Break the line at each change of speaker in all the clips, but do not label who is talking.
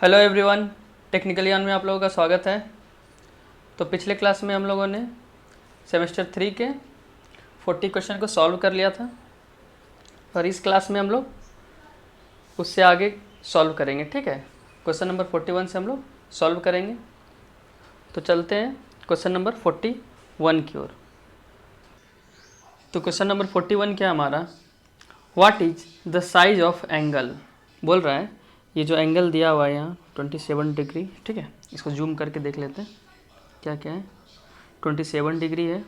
Hello everyone, technical ज्ञान में आप लोगों का स्वागत है। तो पिछले क्लास में हम लोगों ने सेमेस्टर 3 के 40 क्वेश्चन को सॉल्व कर लिया था और इस क्लास में हम लोग उससे आगे सॉल्व करेंगे। ठीक है, क्वेश्चन नंबर 41 से हम लोग सॉल्व करेंगे। तो चलते हैं क्वेश्चन नंबर 41 की ओर। तो क्वेश्चन नंबर 41 क्या हमारा, what is the size of angle. बोल रहा है ये जो एंगल दिया हुआ है यहाँ 27 डिग्री। ठीक है, इसको जूम करके देख लेते हैं क्या क्या है। 27 डिग्री है,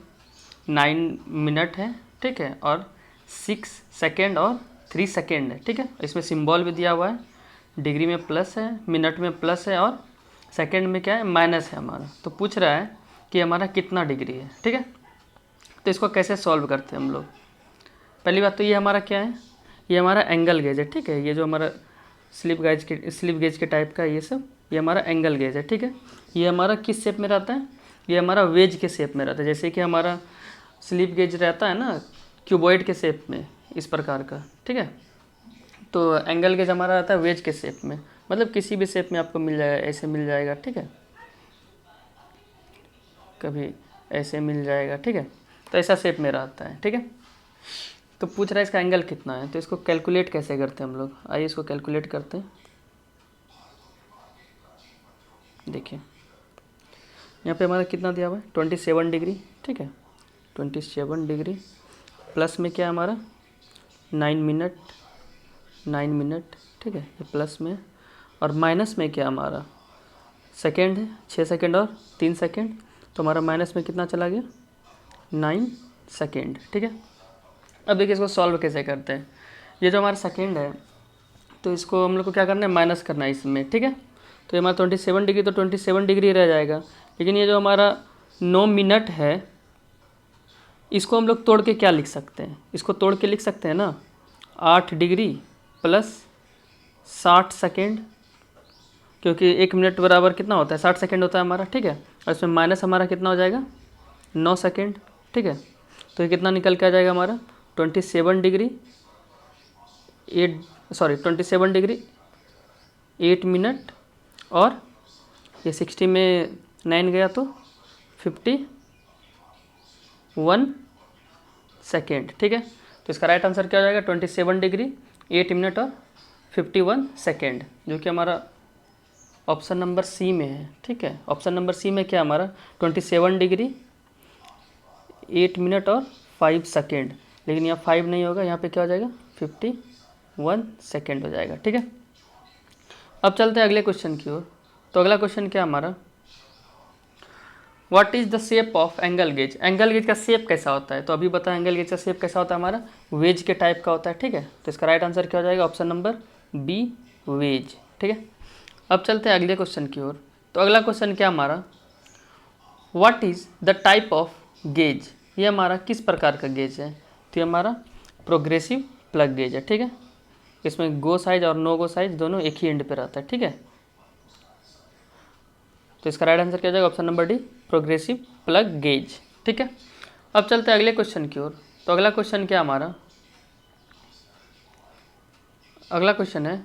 9 मिनट है, ठीक है, और 6 सेकेंड और 3 सेकेंड है। ठीक है, इसमें सिंबल भी दिया हुआ है, डिग्री में प्लस है, मिनट में प्लस है और सेकेंड में क्या है, माइनस है हमारा। तो पूछ रहा है कि हमारा कितना डिग्री है। ठीक है, तो इसको कैसे सॉल्व करते हैं हम लोग। पहली बात तो ये हमारा क्या है, ये हमारा एंगल गेज है। ठीक है, ये जो हमारा स्लिप गेज के टाइप का ये सब, ये हमारा एंगल गेज है। ठीक है, ये हमारा किस शेप में रहता है, ये हमारा वेज के शेप में रहता है। जैसे कि हमारा स्लिप गेज रहता है ना क्यूबॉइड के शेप में, इस प्रकार का। ठीक है, तो एंगल गेज हमारा रहता है वेज के शेप में, मतलब किसी भी शेप में आपको मिल जाएगा, ऐसे मिल जाएगा। ठीक है, कभी ऐसे मिल जाएगा। ठीक है, तो ऐसा शेप में रहता है। ठीक है, तो पूछ रहा है इसका एंगल कितना है, तो इसको कैलकुलेट कैसे करते हैं हम लोग। आइए इसको कैलकुलेट करते हैं। देखिए यहाँ पे हमारा कितना दिया हुआ है, 27 डिग्री। ठीक है, 27 डिग्री प्लस में क्या है हमारा 9 मिनट, 9 मिनट। ठीक है, ये प्लस में, और माइनस में क्या हमारा सेकेंड है, 6 सेकेंड और 3 सेकेंड। तो हमारा माइनस में कितना चला गया, 9 सेकेंड। ठीक है, अब देखिए इसको सॉल्व कैसे करते हैं। ये जो हमारा सेकेंड है, तो इसको हम लोग को क्या करना है, माइनस करना है इसमें। ठीक है, तो ये हमारा 27 डिग्री, तो 27 डिग्री रह जाएगा। लेकिन ये जो हमारा 9 मिनट है, इसको हम लोग तोड़ के क्या लिख सकते हैं, इसको तोड़ के लिख सकते हैं ना, 8 डिग्री प्लस 60 सेकेंड, क्योंकि 1 मिनट बराबर कितना होता है, 60 सेकेंड होता है हमारा। ठीक है, और इसमें माइनस हमारा कितना हो जाएगा, 9 सेकेंड। ठीक है, तो ये कितना निकल के आ जाएगा हमारा 27 डिग्री 27 डिग्री 8 मिनट, और ये 60 में 9 गया तो 51 सेकेंड। ठीक है, तो इसका राइट आंसर क्या हो जाएगा, 27 डिग्री 8 मिनट और 51 सेकेंड, जो कि हमारा ऑप्शन नंबर सी में है। ठीक है, ऑप्शन नंबर सी में क्या हमारा 27 डिग्री 8 मिनट और 5 सेकेंड। लेकिन यहाँ 5 नहीं होगा, यहाँ पे क्या हो जाएगा 51 सेकेंड हो जाएगा। ठीक है, अब चलते हैं अगले क्वेश्चन की ओर। तो अगला क्वेश्चन क्या हमारा, what is the shape of angle gauge. Angle gauge का शेप कैसा होता है, तो अभी बताया एंगल गेज का शेप कैसा होता है हमारा, वेज के टाइप का होता है। ठीक है, तो इसका राइट आंसर क्या हो जाएगा, ऑप्शन नंबर बी, वेज। ठीक है, अब चलते हैं अगले क्वेश्चन की ओर। तो अगला क्वेश्चन क्या हमारा, what is the type of gauge. ये हमारा किस प्रकार का गेज है, तो ये हमारा प्रोग्रेसिव प्लग गेज है। ठीक है, इसमें गो साइज और नो गो साइज दोनों एक ही एंड पे रहता है। ठीक है, तो इसका राइट आंसर क्या हो जाएगा, option number D, progressive plug gauge. ठीक है, अब चलते हैं अगले क्वेश्चन की ओर। तो अगला क्वेश्चन क्या हमारा, अगला क्वेश्चन है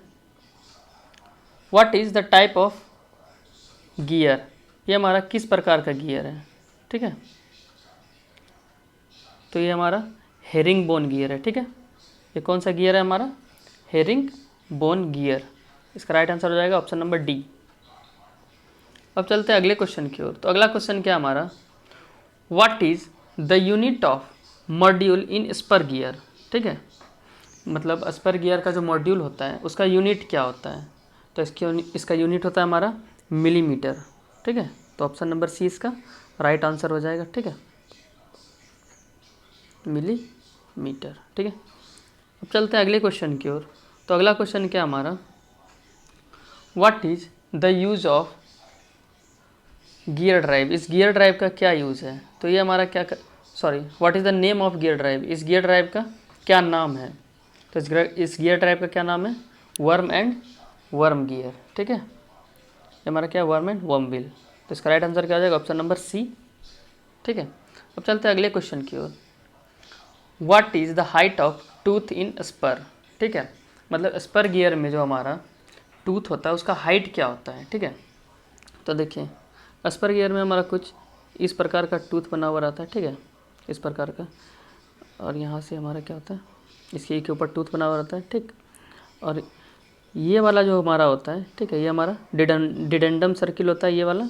what is the type of gear. ये हमारा किस प्रकार का गियर है। ठीक है, तो ये हमारा हेरिंग बोन गियर है। ठीक है, ये कौन सा गियर है हमारा, हेरिंग बोन गियर। इसका राइट आंसर हो जाएगा ऑप्शन नंबर डी। अब चलते हैं अगले क्वेश्चन की ओर। तो अगला क्वेश्चन क्या हमारा, what is the unit of module in spur gear. ठीक है, मतलब स्पर गियर का जो मॉड्यूल होता है उसका यूनिट क्या होता है, तो इसका यूनिट होता है हमारा मिलीमीटर। ठीक है, तो ऑप्शन नंबर सी इसका राइट आंसर हो जाएगा। ठीक है, मिलीमीटर। ठीक है, अब चलते हैं अगले क्वेश्चन की ओर। तो अगला क्वेश्चन क्या हमारा, what is the use of gear drive. इस गियर ड्राइव का क्या यूज़ है, तो ये हमारा क्या what is the name of gear drive. इस गियर ड्राइव का क्या नाम है, तो इस गियर ड्राइव का क्या नाम है, वर्म एंड वर्म गियर। ठीक है, ये हमारा क्या है, वर्म एंड वर्म व्हील। तो इसका राइट आंसर क्या हो जाएगा, ऑप्शन नंबर सी। ठीक है, अब चलते हैं अगले क्वेश्चन की ओर। What is the height of tooth in spur. ठीक है, मतलब स्पर गियर में जो हमारा टूथ होता है उसका हाइट क्या होता है, ठीक है। तो देखिए एस्परगियर में हमारा कुछ इस प्रकार का टूथ बना हुआ रहता है, ठीक है, इस प्रकार का, और यहाँ से हमारा क्या होता है, इसके के ऊपर टूथ बना हुआ रहता है, ठीक। और ये वाला जो हमारा होता है, ठीक है, ये हमारा डिडेंडम सर्किल होता है ये वाला,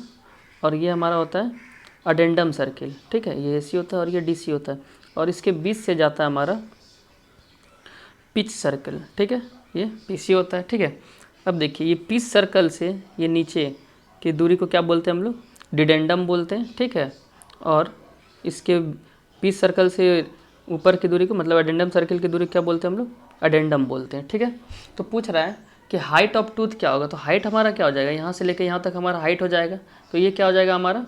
और ये हमारा होता है अडेंडम सर्किल, ठीक है, ये AC होता है और ये DC होता है, और इसके बीच से जाता है हमारा पिच सर्कल, ठीक है, ये PC होता है, ठीक है। अब देखिए ये पिच सर्कल से ये नीचे की दूरी को क्या बोलते हैं हम लोग, डिडेंडम बोलते हैं, ठीक है। और इसके पिच सर्कल से ऊपर की दूरी को मतलब अडेंडम सर्किल की दूरी क्या बोलते हैं हम लोग, अडेंडम बोलते हैं, ठीक है। तो पूछ रहा है कि हाइट ऑफ टूथ क्या होगा, तो हाइट हमारा क्या हो जाएगा, यहाँ से लेकर यहाँ तक हमारा हाइट हो जाएगा, तो ये क्या हो जाएगा हमारा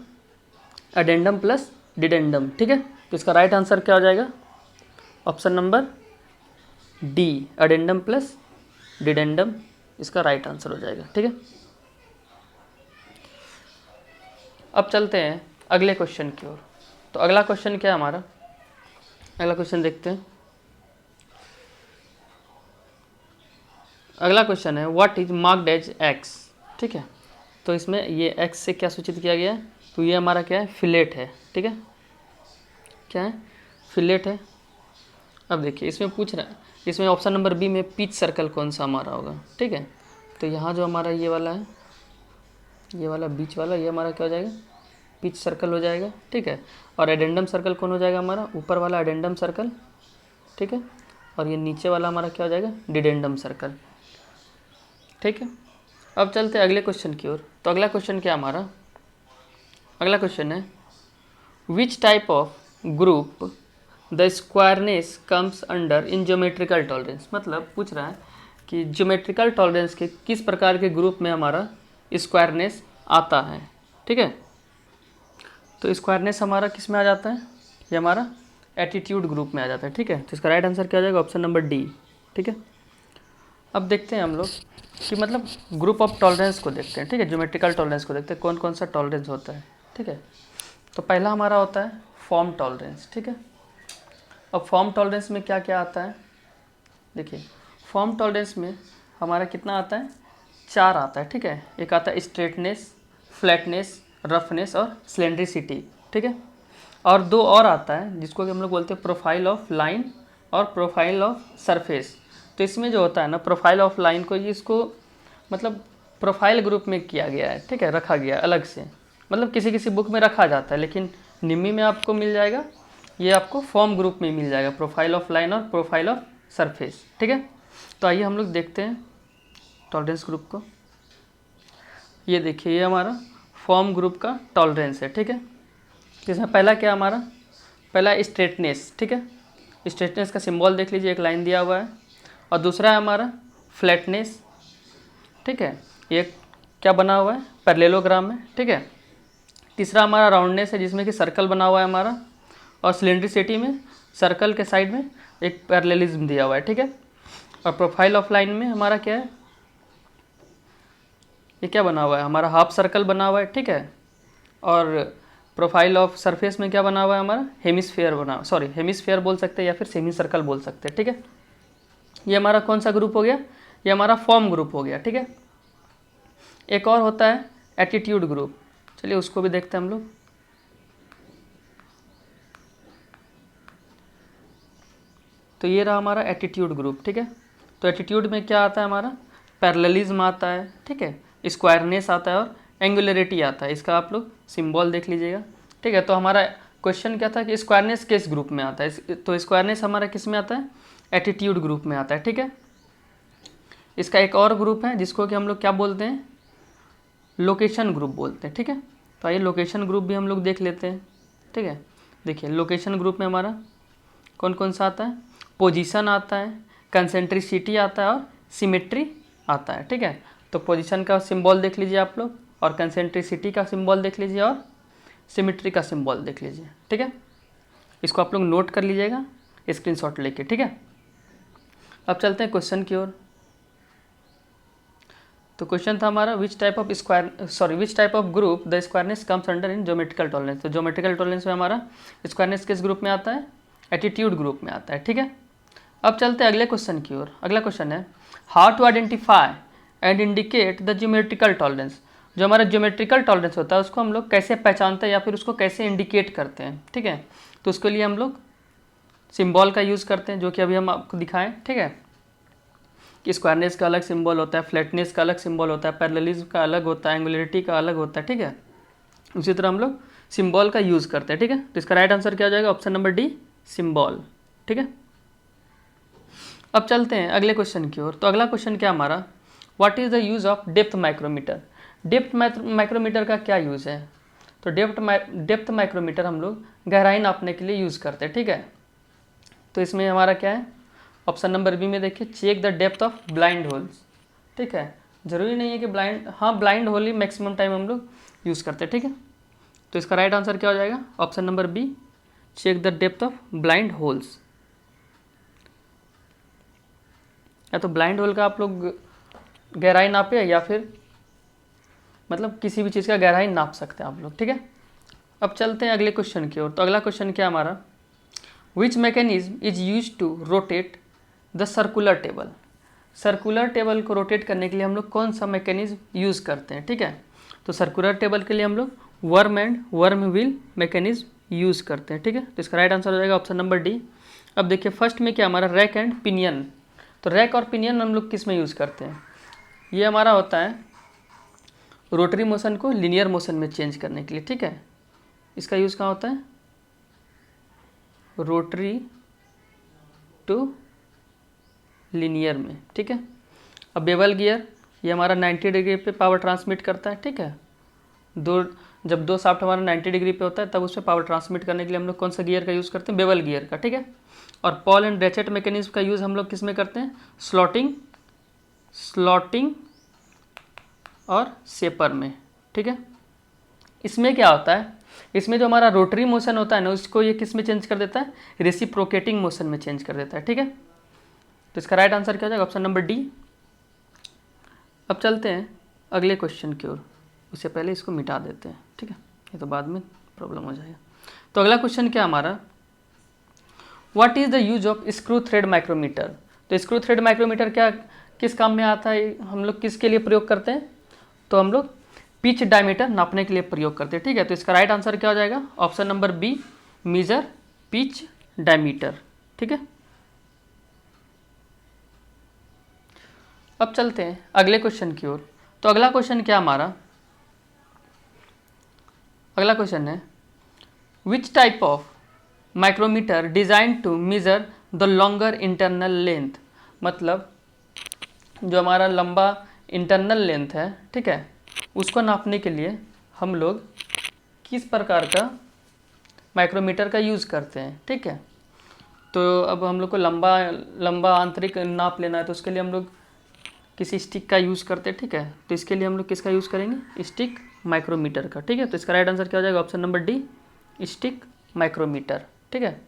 अडेंडम प्लस डिडेंडम, ठीक है। तो इसका राइट आंसर क्या हो जाएगा, option number D, addendum plus dedendum इसका राइट आंसर हो जाएगा, ठीक है। अब चलते हैं अगले क्वेश्चन की ओर। तो अगला क्वेश्चन क्या है हमारा, अगला क्वेश्चन देखते हैं। अगला क्वेश्चन है what is marked as X, ठीक है। तो इसमें ये X से क्या सूचित किया गया है, तो ये हमारा क्या है, फिलेट है, ठीक है, क्या है, फिलेट है। अब देखिए इसमें पूछ रहा है, इसमें ऑप्शन नंबर B में पिच सर्कल कौन सा हमारा होगा, ठीक है। तो यहाँ जो हमारा ये वाला है, ये वाला बीच वाला, ये हमारा क्या हो जाएगा, पिच सर्कल हो जाएगा, ठीक है। और एडेंडम सर्कल कौन हो जाएगा हमारा, ऊपर वाला एडेंडम सर्कल, ठीक है। और ये नीचे वाला हमारा क्या हो जाएगा, डिडेंडम सर्कल, ठीक है। अब चलते हैं अगले क्वेश्चन की ओर। तो अगला क्वेश्चन क्या हमारा, अगला क्वेश्चन है which type of group the squareness comes under in geometrical tolerance, मतलब पूछ रहा है कि ज्योमेट्रिकल टॉलरेंस के किस प्रकार के ग्रुप में हमारा स्क्वायरनेस आता है, ठीक है। तो स्क्वायरनेस हमारा किस में आ जाता है, ये हमारा एटीट्यूड ग्रुप में आ जाता है, ठीक है। तो इसका राइट आंसर क्या हो जाएगा, ऑप्शन नंबर D, ठीक है। अब देखते हैं हम लोग कि मतलब ग्रुप ऑफ टॉलरेंस को देखते हैं, ठीक है, ज्योमेट्रिकल टॉलरेंस को देखते हैं कौन कौन सा टॉलरेंस होता है, ठीक है। तो पहला हमारा होता है फॉर्म टॉलरेंस, ठीक है। अब फॉर्म टॉलरेंस में क्या क्या आता है, देखिए फॉर्म टॉलरेंस में हमारा कितना आता है, 4 आता है, ठीक है। एक आता है स्ट्रेटनेस, फ्लैटनेस, रफनेस और स्लेंड्रिसिटी, ठीक है। और 2 और आता है जिसको कि हम लोग बोलते हैं प्रोफाइल ऑफ लाइन और प्रोफाइल ऑफ सरफेस। तो इसमें जो होता है ना, प्रोफाइल ऑफ लाइन को इसको मतलब प्रोफाइल ग्रुप में किया गया है, ठीक है, रखा गया है अलग से, मतलब किसी किसी बुक में रखा जाता है, लेकिन निम्मी में आपको मिल जाएगा, ये आपको फॉर्म ग्रुप में मिल जाएगा, प्रोफाइल ऑफ लाइन और प्रोफाइल ऑफ सरफेस, ठीक है। तो आइए हम लोग देखते हैं टॉलरेंस ग्रुप को। ये देखिए ये हमारा फॉर्म ग्रुप का टॉलरेंस है, ठीक है। इसमें पहला क्या हमारा, पहला स्ट्रेटनेस, ठीक है, स्ट्रेटनेस का सिंबल देख लीजिए, एक लाइन दिया हुआ है। और दूसरा है हमारा फ्लैटनेस, ठीक है, ये क्या बना हुआ है, पैरेललोग्राम में, ठीक है। तीसरा हमारा राउंडनेस है जिसमें कि सर्कल बना हुआ है हमारा, और सिलेंड्रिसिटी में सर्कल के साइड में एक पैरेललिज्म दिया हुआ है, ठीक है। और प्रोफाइल ऑफ लाइन में हमारा क्या है, ये क्या बना हुआ है हमारा, हाफ सर्कल बना हुआ है, ठीक है। और प्रोफाइल ऑफ सरफेस में क्या बना हुआ है हमारा, हेमिस्फेयर बना, सॉरी हेमिस्फेयर बोल सकते हैं या फिर सेमी सर्कल बोल सकते हैं, ठीक है। ये हमारा कौन सा ग्रुप हो गया, ये हमारा फॉर्म ग्रुप हो गया, ठीक है। एक और होता है एटीट्यूड ग्रुप, चलिए उसको भी देखते हैं हम लोग। तो ये रहा हमारा एटीट्यूड ग्रुप, ठीक है। तो एटीट्यूड में क्या आता है हमारा, पैरेललिज्म आता है, ठीक है, स्क्वायरनेस आता है और एंगुलरिटी आता है। इसका आप लोग सिंबल देख लीजिएगा, ठीक है। तो हमारा क्वेश्चन क्या था कि स्क्वायरनेस किस ग्रुप में आता है, तो स्क्वायरनेस हमारा किस में आता है, एटीट्यूड ग्रुप में आता है, ठीक है। इसका एक और ग्रुप है जिसको कि हम लोग क्या बोलते हैं, लोकेशन ग्रुप बोलते हैं, ठीक है। तो आइए लोकेशन ग्रुप भी हम लोग देख लेते हैं, ठीक है। देखिए लोकेशन ग्रुप में हमारा कौन कौन सा आता है, पोजीशन आता है, कंसेंट्रिसिटी आता है और सिमेट्री आता है, ठीक है। तो पोजीशन का सिंबल देख लीजिए आप लोग, और कंसेंट्रिसिटी का सिंबल देख लीजिए, और सिमेट्री का सिंबल देख लीजिए, ठीक है। इसको आप लोग नोट कर लीजिएगा स्क्रीनशॉट लेके, ठीक है। अब चलते हैं क्वेश्चन की ओर। तो क्वेश्चन था हमारा विच type of group the squareness comes under in geometrical tolerance. तो ज्योमेट्रिकल टॉलरेंस में हमारा स्क्वायरनेस किस ग्रुप में आता है, एटीट्यूड ग्रुप में आता है, ठीक है। अब चलते हैं अगले क्वेश्चन की ओर। अगला क्वेश्चन है how to identify and indicate the geometrical tolerance. जो हमारा ज्योमेट्रिकल टॉलरेंस होता है उसको हम लोग कैसे पहचानते हैं या फिर उसको कैसे इंडिकेट करते हैं, ठीक है। तो उसके लिए हम लोग सिंबल का यूज़ करते हैं, जो कि अभी हम आपको दिखाएं, ठीक है। कि स्क्वायरनेस का अलग सिंबल होता है, फ्लैटनेस का अलग सिंबल होता है, पैरेललिज्म का अलग होता है, एंगुलरिटी का अलग होता है, ठीक है। उसी तरह हम लोग सिंबल का यूज़ करते हैं, ठीक है। तो इसका राइट आंसर क्या हो जाएगा, ऑप्शन नंबर डी, सिंबल, ठीक है। अब चलते हैं अगले क्वेश्चन की ओर। तो अगला क्वेश्चन क्या हमारा, what is the use of depth micrometer. Depth micrometer का क्या यूज़ है। तो डेप्थ माइक्रोमीटर हम लोग गहराई नापने के लिए यूज़ करते हैं, ठीक है। तो इसमें हमारा क्या है, ऑप्शन नंबर बी में देखिए, check the depth of blind holes, ठीक है। ज़रूरी नहीं है कि ब्लाइंड, हाँ ब्लाइंड होल ही मैक्सिमम टाइम हम लोग यूज़ करते हैं, ठीक है। तो इसका राइट आंसर क्या हो जाएगा, option number B, check the depth of blind holes. या तो ब्लाइंड होल का आप लोग गहराई नापे या फिर मतलब किसी भी चीज़ का गहराई नाप सकते हैं आप लोग, ठीक है। अब चलते हैं अगले क्वेश्चन की ओर। तो अगला क्वेश्चन क्या हमारा, which mechanism is use to rotate the circular table. Circular table को रोटेट करने के लिए हम लोग कौन सा मैकेनिज्म यूज़ करते हैं, ठीक है। तो सर्कुलर टेबल के लिए हम लोग worm and worm wheel mechanism use करते हैं, ठीक है। तो इसका राइट आंसर हो जाएगा ऑप्शन नंबर डी। अब देखिए फर्स्ट में क्या हमारा, रैक एंड पिनियन। तो रैक और पिनियन हम लोग किस में यूज़ करते हैं, ये हमारा होता है रोटरी मोशन को लीनियर मोशन में चेंज करने के लिए, ठीक है। इसका यूज़ कहाँ होता है, रोटरी टू लीनियर में, ठीक है। अब बेवल गियर, ये हमारा 90 डिग्री पे पावर ट्रांसमिट करता है, ठीक है। जब दो शाफ्ट हमारा 90 डिग्री पे होता है तब उस पर पावर ट्रांसमिट करने के लिए हम लोग कौन सा गियर का यूज़ करते हैं, बेवल गियर का, ठीक है। और पॉल एंड रेचेट मैकेनिज्म का यूज़ हम लोग किस में करते हैं, स्लॉटिंग और शेपर में, ठीक है। इसमें क्या होता है, इसमें जो हमारा रोटरी मोशन होता है ना, उसको ये किस में चेंज कर देता है, रेसिप्रोकेटिंग मोशन में चेंज कर देता है, ठीक है। तो इसका राइट आंसर क्या हो जाएगा, ऑप्शन नंबर डी। अब चलते हैं अगले क्वेश्चन की ओर, उससे पहले इसको मिटा देते हैं, ठीक है, ये तो बाद में प्रॉब्लम हो जाएगा। तो अगला क्वेश्चन क्या हमारा, what is the use of screw thread micrometer. तो स्क्रू थ्रेड माइक्रोमीटर क्या किस काम में आता है, हम लोग किसके लिए प्रयोग करते हैं, तो हम लोग पिच डायमीटर नापने के लिए प्रयोग करते हैं, ठीक है। तो इसका राइट आंसर क्या हो जाएगा, option number B, measure pitch diameter, ठीक है। अब चलते हैं अगले क्वेश्चन की ओर। तो अगला क्वेश्चन क्या हमारा, अगला क्वेश्चन है, which type of micrometer design to measure the longer internal length. मतलब जो हमारा लंबा इंटरनल लेंथ है, ठीक है, उसको नापने के लिए हम लोग किस प्रकार का माइक्रोमीटर का यूज़ करते हैं, ठीक है। तो अब हम लोग को लंबा लंबा आंतरिक नाप लेना है तो उसके लिए हम लोग किसी स्टिक का यूज़ करते हैं, ठीक है। तो इसके लिए हम लोग किसका यूज़ करेंगे, स्टिक माइक्रोमीटर का, ठीक है। तो इसका राइट आंसर क्या हो जाएगा, option number D, stick micrometer, ठीक है।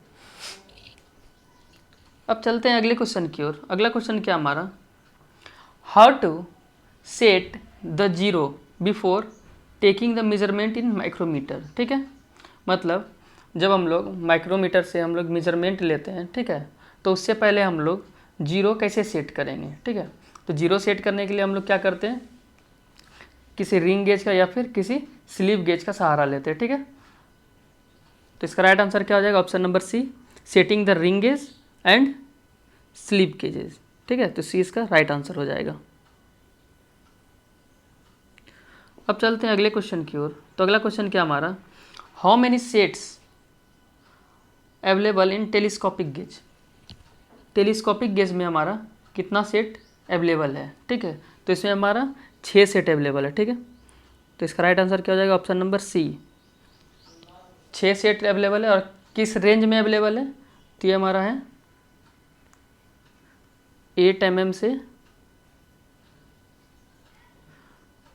अब चलते हैं अगले क्वेश्चन की ओर। अगला क्वेश्चन क्या हमारा, how to set the zero before taking the measurement in micrometer, ठीक है। मतलब जब हम लोग माइक्रोमीटर से हम लोग मेजरमेंट लेते हैं, ठीक है, तो उससे पहले हम लोग जीरो कैसे सेट करेंगे, ठीक है। तो जीरो सेट करने के लिए हम लोग क्या करते हैं, किसी रिंग गेज का या फिर किसी स्लीव गेज का सहारा लेते हैं, ठीक है। तो इसका राइट आंसर क्या हो जाएगा, option number C, setting the ring gauge and sleeve gauges, ठीक है। तो सी इसका राइट आंसर हो जाएगा। अब चलते हैं अगले क्वेश्चन की ओर। तो अगला क्वेश्चन क्या हमारा, how many sets available in telescopic gauge. Telescopic gauge में हमारा कितना सेट अवेलेबल है, ठीक है। तो इसमें हमारा 6 सेट अवेलेबल है, ठीक है। तो इसका राइट आंसर क्या हो जाएगा, option number C, 6 set available है। और किस रेंज में अवेलेबल है, तो ये हमारा है 8 mm से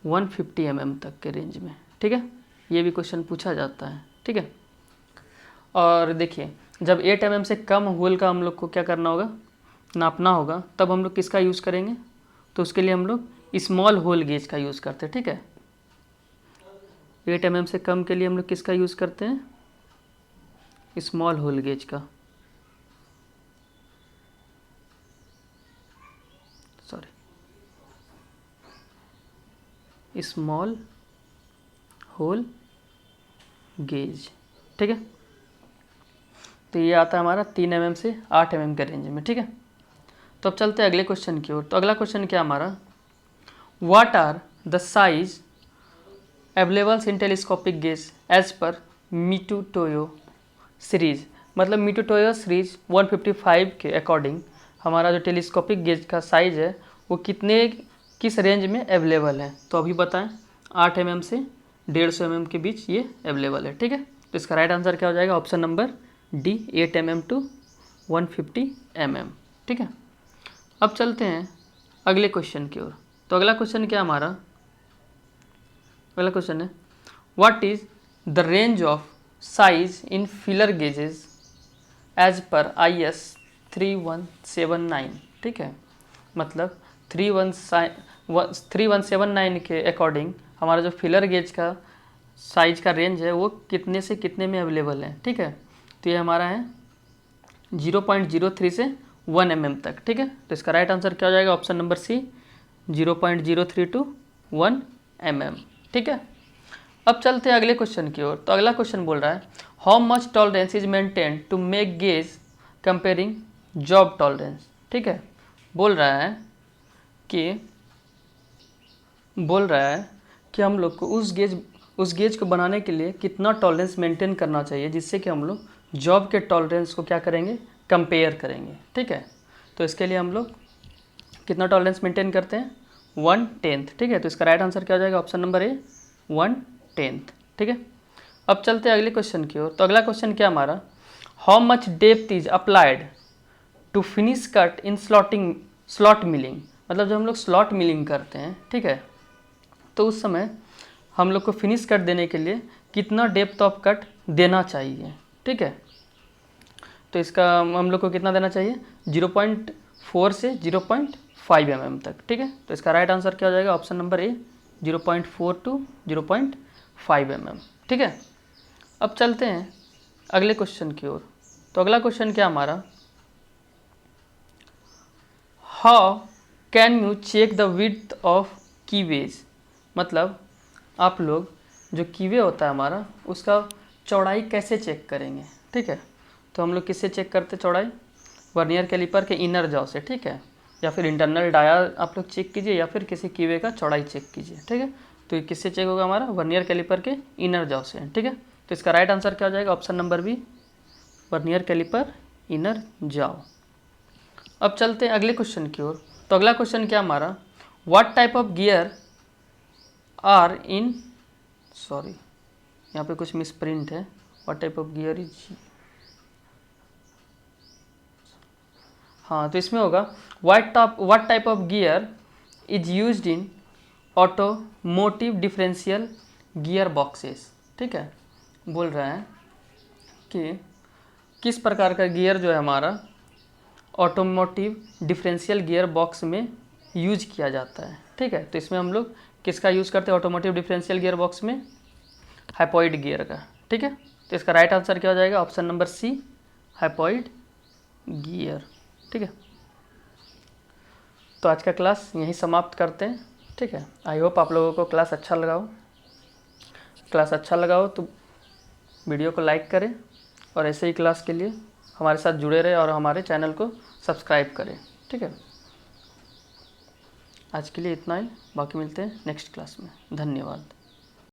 150 mm तक के रेंज में, ठीक है। ये भी क्वेश्चन पूछा जाता है, ठीक है। और देखिए जब 8 mm से कम होल का हम लोग को क्या करना होगा, नापना होगा, तब हम लोग किसका यूज़ करेंगे, तो उसके लिए हम लोग स्मॉल होल गेज का यूज़ करते हैं, ठीक है। 8 mm से कम के लिए हम लोग किसका यूज़ करते हैं, स्मॉल होल गेज का, सॉरी। स्मॉल होल गेज, ठीक है। तो ये आता है हमारा 3 mm से 8 mm के रेंज में, ठीक है। तो अब चलते हैं अगले क्वेश्चन की ओर। तो अगला क्वेश्चन क्या हमारा, what are the size availables in telescopic gauge as per Mitutoyo series. मतलब मीटूटोयो सीरीज 155 के अकॉर्डिंग हमारा जो टेलीस्कोपिक गेज का साइज है वो किस रेंज में अवेलेबल है। तो अभी बताएं, 8 mm से 150 mm के बीच ये अवेलेबल है, ठीक है। तो इसका राइट आंसर क्या हो जाएगा, option number D, 8 mm to 150 mm, ठीक है। अब चलते हैं अगले क्वेश्चन की ओर। तो अगला क्वेश्चन क्या हमारा, अगला क्वेश्चन है what is the range of size in filler gauges as per IS 3179, ठीक है। मतलब 3179 के अकॉर्डिंग हमारा जो फिलर गेज का साइज का रेंज है वो कितने से कितने में अवेलेबल है, ठीक है। तो ये हमारा है 0.03 से 1 mm तक, ठीक है। तो इसका राइट आंसर क्या हो जाएगा, option number C, 0.03 to 1 mm, ठीक है। अब चलते हैं अगले क्वेश्चन की ओर। तो अगला क्वेश्चन बोल रहा है how much tolerance is maintain to make gauge comparing job tolerance, ठीक है। बोल रहा है कि हम लोग को उस गेज को बनाने के लिए कितना टॉलरेंस मेंटेन करना चाहिए जिससे कि हम लोग जॉब के टॉलरेंस को क्या करेंगे, कंपेयर करेंगे, ठीक है। तो इसके लिए हम लोग कितना टॉलरेंस मेंटेन करते हैं, 1/10, ठीक है। तो इसका राइट आंसर क्या हो जाएगा, ऑप्शन नंबर ए, 1/10, ठीक है। अब चलते हैं अगले क्वेश्चन की ओर। तो अगला क्वेश्चन क्या हमारा, how much depth is applied to finish cut in slot milling. मतलब जब हम लोग स्लॉट मिलिंग करते हैं, ठीक है, तो उस समय हम लोग को फिनिश कट देने के लिए कितना डेप्थ ऑफ कट देना चाहिए, ठीक है। तो इसका हम लोग को कितना देना चाहिए, 0.4 से 0.5 mm तक, ठीक है। तो इसका राइट आंसर क्या हो जाएगा, option number A, 0.4 to 0.5 mm, ठीक है। अब चलते हैं अगले क्वेश्चन की ओर। तो अगला क्वेश्चन क्या हमारा, how can you check the width of keyways. मतलब आप लोग जो कीवे होता है हमारा उसका चौड़ाई कैसे चेक करेंगे, ठीक है। तो हम लोग किससे चेक करते चौड़ाई, वर्नियर कैलिपर के इनर जॉ से, ठीक है, या फिर इंटरनल डाया आप लोग चेक कीजिए या फिर किसी कीवे का चौड़ाई चेक कीजिए, ठीक है। तो ये किससे चेक होगा हमारा, वर्नियर कैलिपर के इनर जॉ से, ठीक है। तो इसका राइट आंसर क्या हो जाएगा, option number B, vernier caliper inner jaw. अब चलते हैं अगले क्वेश्चन की ओर। तो अगला क्वेश्चन क्या हमारा, what type of gear are in, sorry यहाँ पे कुछ मिस प्रिंट है, what type of gear is, हाँ तो इसमें होगा what type of gear is used in automotive differential gear boxes, ठीक है। बोल रहा है कि किस प्रकार का गियर जो है हमारा ऑटोमोटिव डिफरेंशियल गियर बॉक्स में यूज किया जाता है, ठीक है। तो इसमें हम लोग किसका यूज़ करते हैं ऑटोमोटिव डिफरेंशियल गियर बॉक्स में, हाइपोइड गियर का, ठीक है। तो इसका राइट आंसर क्या हो जाएगा, option number C, hypoid gear, ठीक है। तो आज का क्लास यहीं समाप्त करते हैं, ठीक है। आई होप आप लोगों को क्लास अच्छा लगा हो तो वीडियो को लाइक करें और ऐसे ही क्लास के लिए हमारे साथ जुड़े रहे और हमारे चैनल को सब्सक्राइब करें, ठीक है। आज के लिए इतना ही, बाकी मिलते हैं नेक्स्ट क्लास में, धन्यवाद।